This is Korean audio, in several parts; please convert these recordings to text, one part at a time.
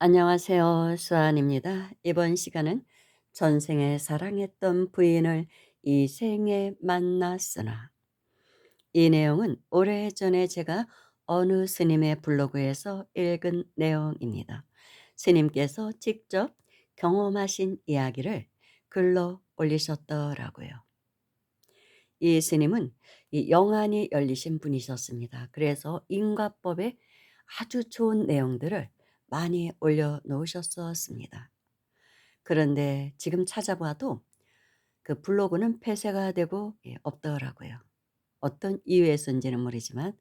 안녕하세요. 수아입니다. 이번 시간은 전생에 사랑했던 부인을 이 생에 만났으나, 이 내용은 오래전에 제가 어느 스님의 블로그에서 읽은 내용입니다. 스님께서 직접 경험하신 이야기를 글로 올리셨더라고요. 이 스님은 이 영안이 열리신 분이셨습니다. 그래서 인과법에 아주 좋은 내용들을 많이 올려놓으셨었습니다. 그런데 지금 찾아봐도 그 블로그는 폐쇄가 되고 없더라고요. 어떤 이유에서인지는 모르지만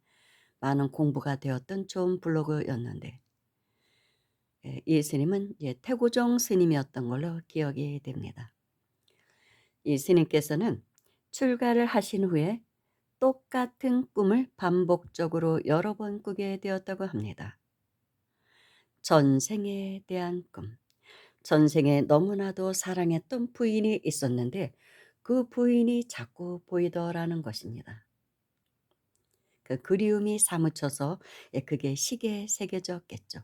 많은 공부가 되었던 좋은 블로그였는데, 이 스님은 태고종 스님이었던 걸로 기억이 됩니다. 이 스님께서는 출가를 하신 후에 똑같은 꿈을 반복적으로 여러 번 꾸게 되었다고 합니다. 전생에 대한 꿈. 전생에 너무나도 사랑했던 부인이 있었는데 그 부인이 자꾸 보이더라는 것입니다. 그 그리움이 사무쳐서 그게 시계에 새겨졌겠죠.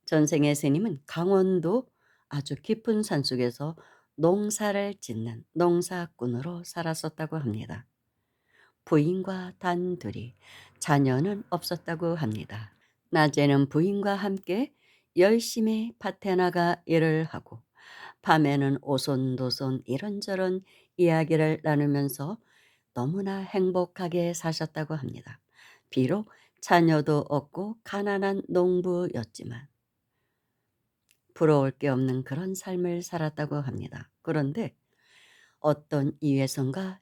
전생의 스님은 강원도 아주 깊은 산속에서 농사를 짓는 농사꾼으로 살았었다고 합니다. 부인과 단둘이, 자녀는 없었다고 합니다. 낮에는 부인과 함께 열심히 밭에 나가 일을 하고 밤에는 오손도손 이런저런 이야기를 나누면서 너무나 행복하게 사셨다고 합니다. 비록 자녀도 없고 가난한 농부였지만 부러울 게 없는 그런 삶을 살았다고 합니다. 그런데 어떤 이유에선가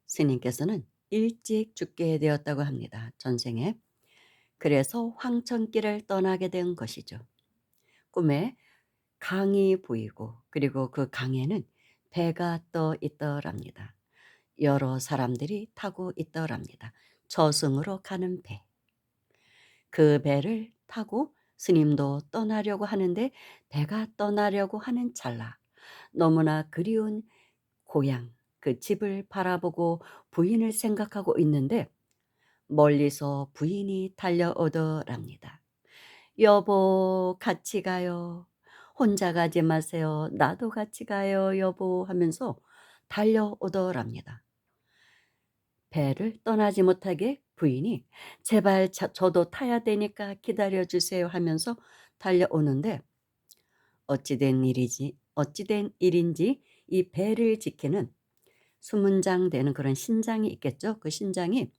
스님께서는 일찍 죽게 되었다고 합니다. 전생에. 그래서 황천길을 떠나게 된 것이죠. 꿈에 강이 보이고 그리고 그 강에는 배가 떠 있더랍니다. 여러 사람들이 타고 있더랍니다. 저승으로 가는 배. 그 배를 타고 스님도 떠나려고 하는데 배가 떠나려고 하는 찰나 너무나 그리운 고향, 그 집을 바라보고 부인을 생각하고 있는데 멀리서 부인이 달려오더랍니다. 여보, 같이 가요. 혼자 가지 마세요. 나도 같이 가요, 여보 하면서 달려오더랍니다. 배를 떠나지 못하게 부인이 제발 저도 타야 되니까 기다려 주세요 하면서 달려오는데 어찌된 일인지 이 배를 지키는 수문장 되는 그런 신장이 있겠죠. 그 신장이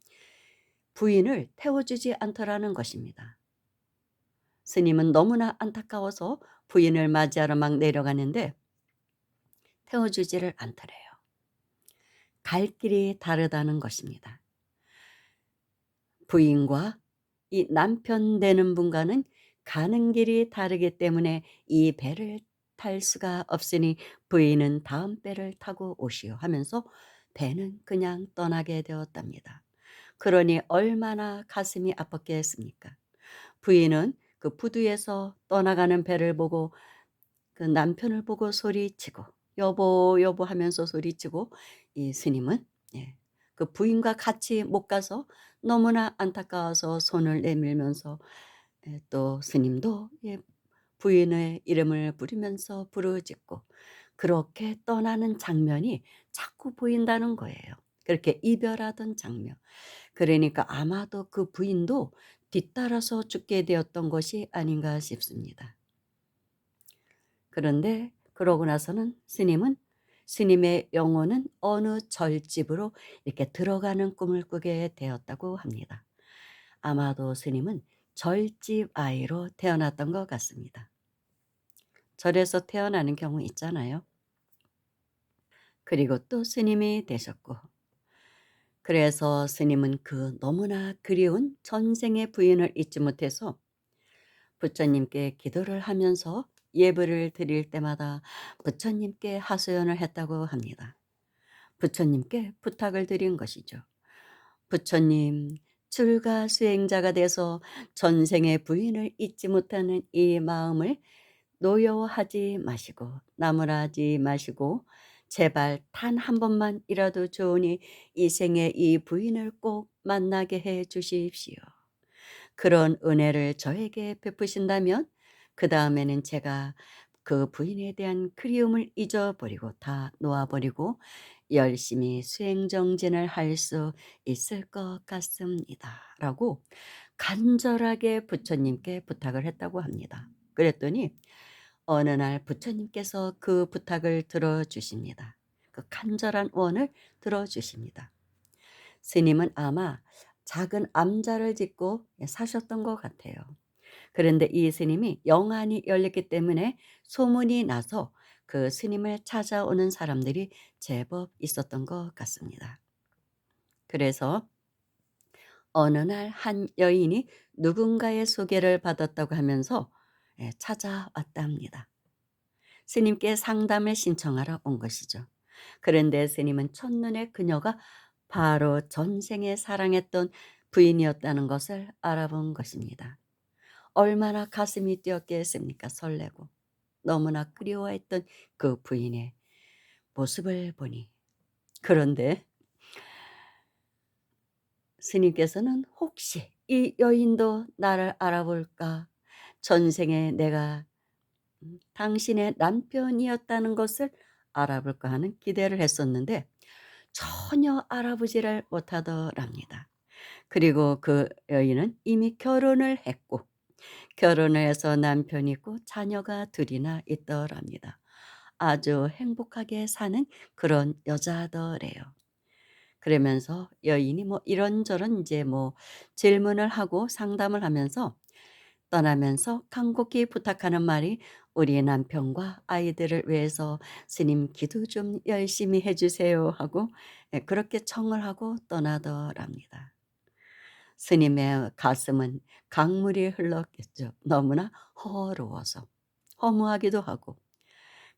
부인을 태워주지 않더라는 것입니다. 스님은 너무나 안타까워서 부인을 맞이하러 막 내려가는데 태워주지를 않더래요. 갈 길이 다르다는 것입니다. 부인과 이 남편 되는 분과는 가는 길이 다르기 때문에 이 배를 탈 수가 없으니 부인은 다음 배를 타고 오시오 하면서 배는 그냥 떠나게 되었답니다. 그러니 얼마나 가슴이 아팠겠습니까? 부인은 그 부두에서 떠나가는 배를 보고 그 남편을 보고 소리치고 여보 여보 하면서 소리치고 이 스님은 그 부인과 같이 못 가서 너무나 안타까워서 손을 내밀면서 또 스님도 부인의 이름을 부르면서 부르짖고 그렇게 떠나는 장면이 자꾸 보인다는 거예요. 그렇게 이별하던 장면. 그러니까 아마도 그 부인도 뒤따라서 죽게 되었던 것이 아닌가 싶습니다. 그런데 그러고 나서는 스님의 영혼은 어느 절집으로 이렇게 들어가는 꿈을 꾸게 되었다고 합니다. 아마도 스님은 절집 아이로 태어났던 것 같습니다. 절에서 태어나는 경우 있잖아요. 그리고 또 스님이 되셨고, 그래서 스님은 그 너무나 그리운 전생의 부인을 잊지 못해서 부처님께 기도를 하면서 예불을 드릴 때마다 부처님께 하소연을 했다고 합니다. 부처님께 부탁을 드린 것이죠. 부처님, 출가 수행자가 돼서 전생의 부인을 잊지 못하는 이 마음을 노여워하지 마시고 나무라지 마시고 제발 단 한 번만이라도 좋으니 이 생에 이 부인을 꼭 만나게 해 주십시오. 그런 은혜를 저에게 베푸신다면 그다음에는 제가 그 부인에 대한 그리움을 잊어버리고 다 놓아버리고 열심히 수행 정진을 할 수 있을 것 같습니다.'라고 간절하게 부처님께 부탁을 했다고 합니다. 그랬더니 어느 날 부처님께서 그 부탁을 들어 주십니다. 그 간절한 원을 들어 주십니다. 스님은 아마 작은 암자를 짓고 사셨던 것 같아요. 그런데 이 스님이 영안이 열렸기 때문에 소문이 나서 그 스님을 찾아오는 사람들이 제법 있었던 것 같습니다. 그래서 어느 날 한 여인이 누군가의 소개를 받았다고 하면서 찾아왔다 합니다. 스님께 상담을 신청하러 온 것이죠. 그런데 스님은 첫눈에 그녀가 바로 전생에 사랑했던 부인이었다는 것을 알아본 것입니다. 얼마나 가슴이 뛰었겠습니까? 설레고 너무나 그리워했던 그 부인의 모습을 보니. 그런데 스님께서는 혹시 이 여인도 나를 알아볼까? 전생에 내가 당신의 남편이었다는 것을 알아볼까 하는 기대를 했었는데 전혀 알아보지를 못하더랍니다. 그리고 그 여인은 이미 결혼을 했고 결혼을 해서 남편이 있고 자녀가 둘이나 있더랍니다. 아주 행복하게 사는 그런 여자더래요. 그러면서 여인이 뭐 이런저런 이제 뭐 질문을 하고 상담을 하면서 떠나면서 간곡히 부탁하는 말이 "우리 남편과 아이들을 위해서 스님 기도 좀 열심히 해 주세요." 하고 그렇게 청을 하고 떠나더랍니다. 스님의 가슴은 강물이 흘렀겠죠. 너무나 허로워서. 허무하기도 하고.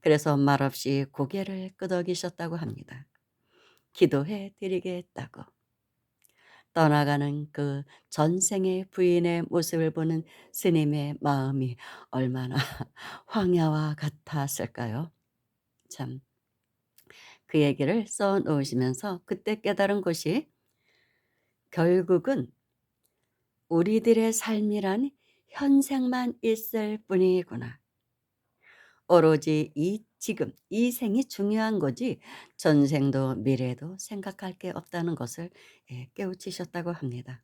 그래서 말없이 고개를 끄덕이셨다고 합니다. 기도해 드리겠다고. 떠나가는 그 전생의 부인의 모습을 보는 스님의 마음이 얼마나 황야와 같았을까요? 참, 그 얘기를 써 놓으시면서 그때 깨달은 것이 결국은 우리들의 삶이란 현생만 있을 뿐이구나. 오로지 이 지금 이 생이 중요한 거지 전생도 미래도 생각할 게 없다는 것을 깨우치셨다고 합니다.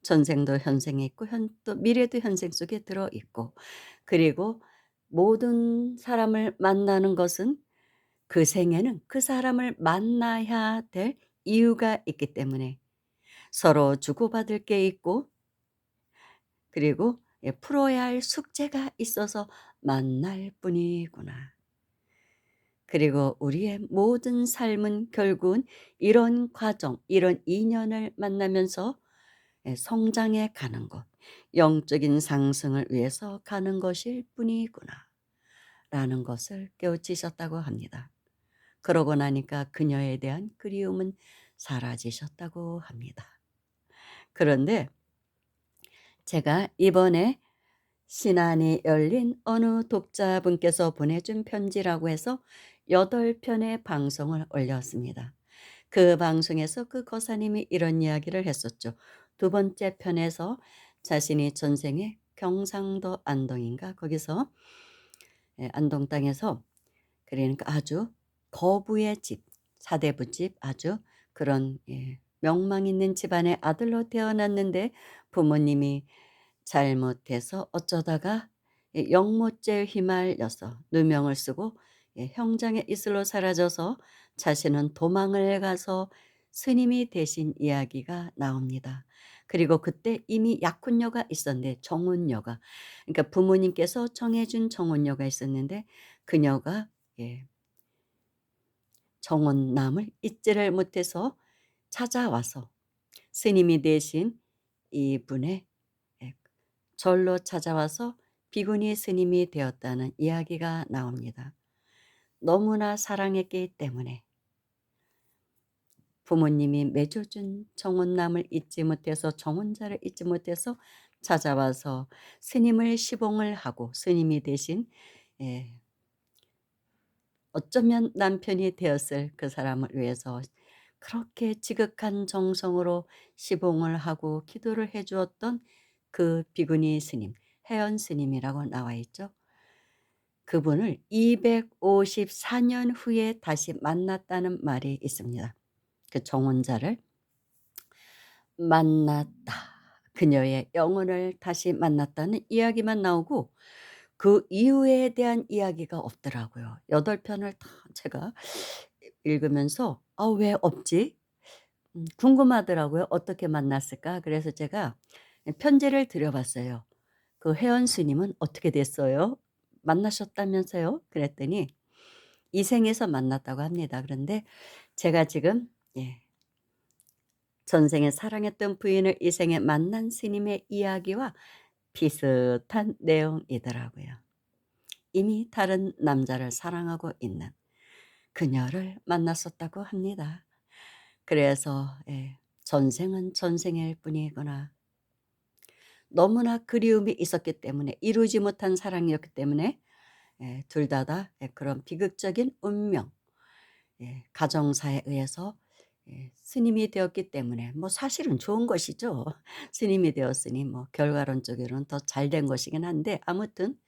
전생도 현생에 있고 또 미래도 현생 속에 들어 있고 그리고 모든 사람을 만나는 것은 그 생에는 그 사람을 만나야 될 이유가 있기 때문에 서로 주고받을 게 있고 그리고 풀어야 할 숙제가 있어서 만날 뿐이구나. 그리고 우리의 모든 삶은 결국은 이런 과정, 이런 인연을 만나면서 성장해 가는 것, 영적인 상승을 위해서 가는 것일 뿐이구나. 라는 것을 깨우치셨다고 합니다. 그러고 나니까 그녀에 대한 그리움은 사라지셨다고 합니다. 그런데 제가 이번에 신안이 열린 어느 독자분께서 보내준 편지라고 해서 8편의 방송을 올렸습니다. 그 방송에서 그 거사님이 이런 이야기를 했었죠. 두 번째 편에서 자신이 전생에 경상도 안동인가 거기서 안동 땅에서 그러니까 아주 거부의 집, 사대부집 아주 그런 명망 있는 집안의 아들로 태어났는데 부모님이 잘못해서 어쩌다가 영모죄에 휘말려서 누명을 쓰고 형장의 이슬로 사라져서 자신은 도망을 가서 스님이 되신 이야기가 나옵니다. 그리고 그때 이미 약혼녀가 있었는데 정혼녀가 그러니까 부모님께서 정해준 정혼녀가 있었는데 그녀가 정혼남을 잊지를 못해서 찾아와서 스님이 되신 이분의 절로 찾아와서 비구니 스님이 되었다는 이야기가 나옵니다. 너무나 사랑했기 때문에 부모님이 맺어준 정혼남을 잊지 못해서 정혼자를 잊지 못해서 찾아와서 스님을 시봉을 하고 스님이 대신 어쩌면 남편이 되었을 그 사람을 위해서 그렇게 지극한 정성으로 시봉을 하고 기도를 해 주었던 그 비구니 스님, 혜연 스님이라고 나와 있죠. 그분을 254년 후에 다시 만났다는 말이 있습니다. 그 정혼자를 만났다. 그녀의 영혼을 다시 만났다는 이야기만 나오고 그 이후에 대한 이야기가 없더라고요. 8편을 다 제가 읽으면서 '아 왜 없지?' 궁금하더라고요. '어떻게 만났을까?' 그래서 제가 편지를 드려 봤어요. "그 혜원 스님은 어떻게 됐어요? 만나셨다면서요?" 그랬더니 이 생에서 만났다고 합니다. 그런데 제가 지금 전생에 사랑했던 부인을 이 생에 만난 스님의 이야기와 비슷한 내용이더라고요. 이미 다른 남자를 사랑하고 있는 그녀를 만났었다고 합니다. 그래서 전생은 전생일 뿐이구나. 너무나 그리움이 있었기 때문에 이루지 못한 사랑이었기 때문에 둘 다 그런 비극적인 운명, 가정사에 의해서 스님이 되었기 때문에 뭐 사실은 좋은 것이죠. 스님이 되었으니 뭐 결과론적으로는 더 잘 된 것이긴 한데 아무튼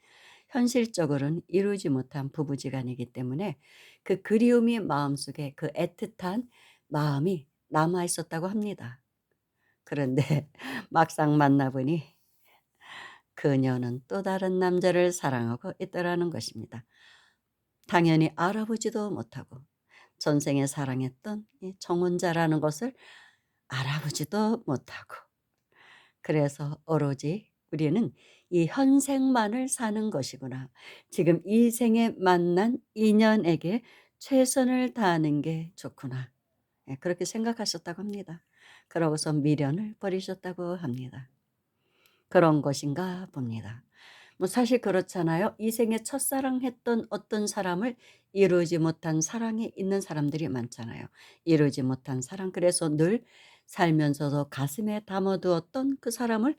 현실적으로는 이루지 못한 부부지간이기 때문에 그 그리움이 마음속에 그 애틋한 마음이 남아 있었다고 합니다. 그런데 막상 만나보니 그녀는 또 다른 남자를 사랑하고 있더라는 것입니다. 당연히 알아보지도 못하고 전생에 사랑했던 이 정혼자라는 것을 알아보지도 못하고 그래서 오로지 '우리는 이 현생만을 사는 것이구나. 지금 이 생에 만난 인연에게 최선을 다하는 게 좋구나.' 그렇게 생각하셨다고 합니다. 그러고서 미련을 버리셨다고 합니다. 그런 것인가 봅니다. 뭐 사실 그렇잖아요. 이 생에 첫사랑했던 어떤 사람을 이루지 못한 사랑이 있는 사람들이 많잖아요. 이루지 못한 사랑. 그래서 늘 살면서도 가슴에 담아두었던 그 사람을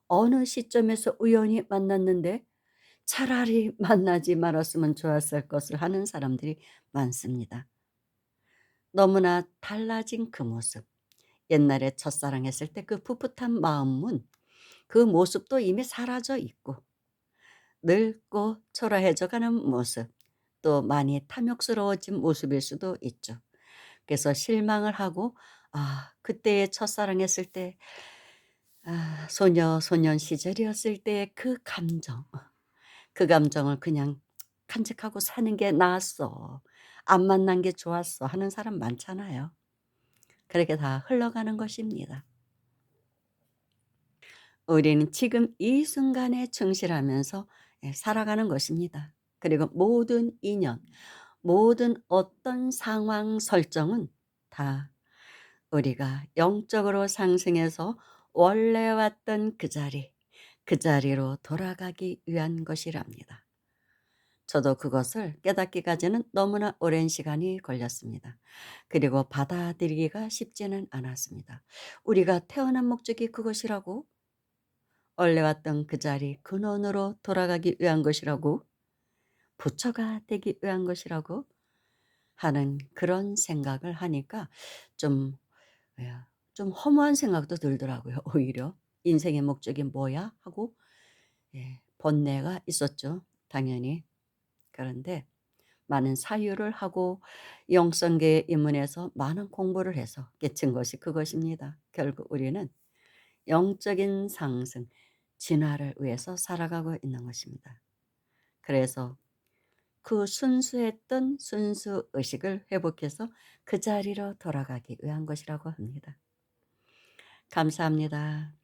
어느 시점에서 우연히 만났는데 차라리 만나지 말았으면 좋았을 것을 하는 사람들이 많습니다. 너무나 달라진 그 모습. 옛날에 첫사랑했을 때 그 풋풋한 마음은 그 모습도 이미 사라져 있고 늙고 초라해져 가는 모습, 또 많이 탐욕스러워진 모습일 수도 있죠. 그래서 실망을 하고 '아 그때의 첫사랑했을 때 소년 시절이었을 때의 그 감정, 그 감정을 그냥 간직하고 사는 게 나았어. 안 만난 게 좋았어.' 하는 사람 많잖아요. 그렇게 다 흘러가는 것입니다. 우리는 지금 이 순간에 충실하면서 살아가는 것입니다. 그리고 모든 인연, 모든 어떤 상황 설정은 다 우리가 영적으로 상승해서 원래 왔던 그 자리, 그 자리로 돌아가기 위한 것이랍니다. 저도 그것을 깨닫기까지는 너무나 오랜 시간이 걸렸습니다. 그리고 받아들이기가 쉽지는 않았습니다. 우리가 태어난 목적이 그것이라고? 원래 왔던 그 자리 근원으로 돌아가기 위한 것이라고? 부처가 되기 위한 것이라고? 하는 그런 생각을 하니까 좀 예 좀 허무한 생각도 들더라고요 오히려. '인생의 목적이 뭐야?' 하고 번뇌가 있었죠 당연히. 그런데 많은 사유를 하고 영성계에 입문해서 많은 공부를 해서 깨친 것이 그것입니다. 결국 우리는 영적인 상승, 진화를 위해서 살아가고 있는 것입니다. 그래서 그 순수했던 순수 의식을 회복해서 그 자리로 돌아가기 위한 것이라고 합니다. 감사합니다.